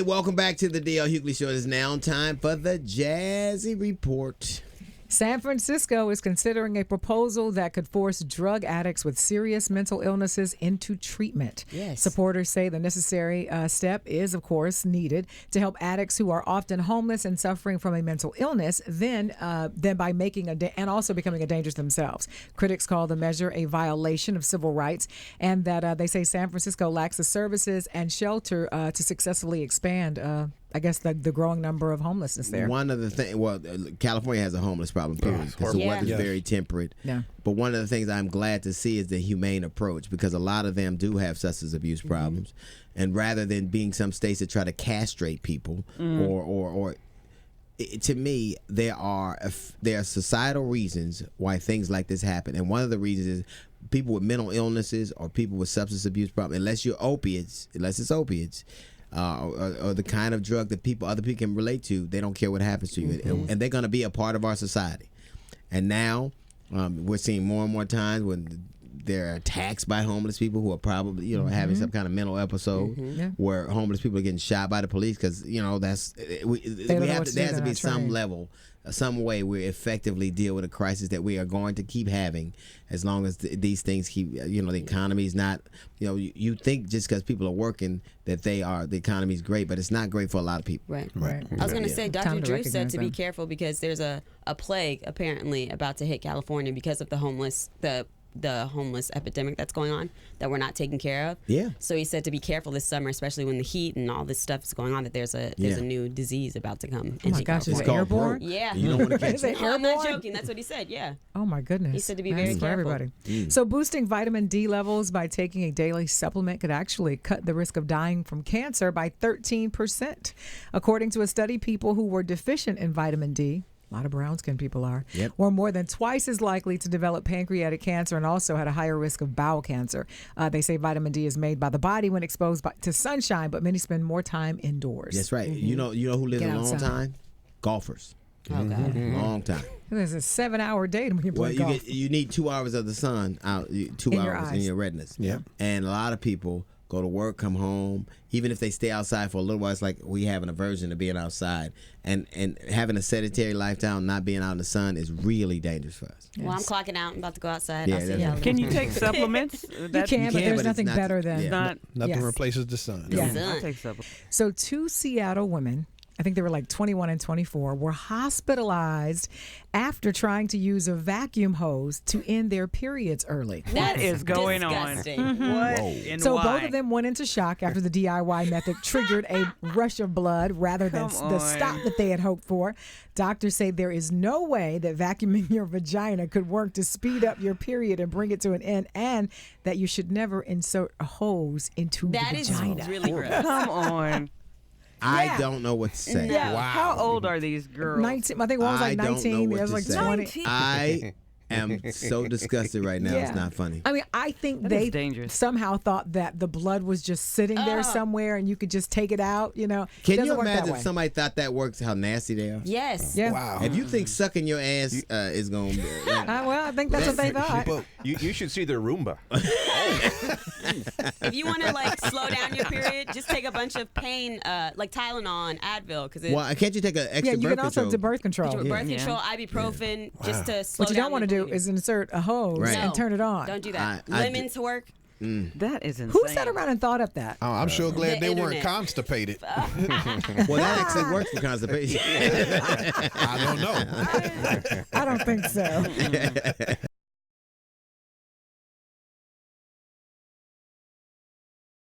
welcome back to the D.L. Hughley Show. It is now time for the Jazzy Report. San Francisco is considering a proposal that could force drug addicts with serious mental illnesses into treatment. Yes. Supporters say the necessary step is, of course, needed to help addicts who are often homeless and suffering from a mental illness, then by making and also becoming a danger to themselves. Critics call the measure a violation of civil rights, and that they say San Francisco lacks the services and shelter to successfully expand I guess the growing number of homelessness there. One of the things, California has a homeless problem, period. Because the weather's very temperate. Yeah. But one of the things I'm glad to see is the humane approach, because a lot of them do have substance abuse problems. And rather than being some states that try to castrate people or to me, there are societal reasons why things like this happen. And one of the reasons is people with mental illnesses or people with substance abuse problems, unless it's opiates, or the kind of drug that other people can relate to, they don't care what happens to you, and they're going to be a part of our society. And now we're seeing more and more times when there are attacks by homeless people who are probably having some kind of mental episode, where homeless people are getting shot by the police because there has to be some level, some way we effectively deal with a crisis that we are going to keep having as long as these things keep. The economy is not. You think just because people are working that the economy is great, but it's not great for a lot of people. Right. I was going to say, Dr. Drew said to be careful because there's a plague apparently about to hit California because of the homeless epidemic that's going on that we're not taking care of. Yeah. So he said to be careful this summer, especially when the heat and all this stuff is going on, that there's a new disease about to come. Oh my gosh, is it airborne? Yeah. You don't want to catch it. I'm not joking. That's what he said. Yeah. Oh my goodness. He said to be very careful. Everybody. So boosting vitamin D levels by taking a daily supplement could actually cut the risk of dying from cancer by 13%. According to a study, people who were deficient in vitamin D, a lot of brown-skinned people are, were more than twice as likely to develop pancreatic cancer and also had a higher risk of bowel cancer. They say vitamin D is made by the body when exposed to sunshine, but many spend more time indoors. That's right. You know who lives a long time? Golfers. Oh, God. Long time. There's a 7-hour day when you play golf. You need 2 hours of the sun out, 2 hours in your retinas. Yeah. And a lot of people go to work, come home, even if they stay outside for a little while. It's like we have an aversion to being outside, and having a sedentary lifestyle, not being out in the sun, is really dangerous for us. Well, I'm clocking out. I'm about to go outside. Yeah, I'll see y'all. Can you take supplements? You can, but there's nothing better than Nothing replaces the sun. Yeah. I'll take supplements. So 2 Seattle women, I think they were like 21 and 24, were hospitalized after trying to use a vacuum hose to end their periods early. What is going disgusting. on? What and So why? both of them went into shock after the DIY method triggered a rush of blood rather than the stop that they had hoped for. Doctors say there is no way that vacuuming your vagina could work to speed up your period and bring it to an end, and that you should never insert a hose into the vagina. That is really gross. Come on. I don't know what to say. No. Wow. How old are these girls? 19. I think one was like 19. The other was like 20. I am so disgusted right now. It's not funny. I mean, I think That they is dangerous. somehow thought that the blood was just sitting there somewhere and you could just take it out. It Can doesn't you work that imagine way. if somebody thought that works, how nasty they are? Yes. Yeah. Wow. If you think sucking your ass is going to be... Well, I think that's what they thought. Well, you should see their Roomba. If you want to slow down your period, just take a bunch of pain, like Tylenol and Advil, because Well, can't you take an extra Yeah, you birth can also control? do birth control. birth control, ibuprofen, just to slow What you down. don't want to do bleeding. is insert a hose Right. and turn it on. Don't do that. I Lemon to work. That is insane. Who sat around and thought up that? Oh, I'm sure glad The they weren't internet. constipated. Well, that actually works for constipation. I don't know. I don't think so.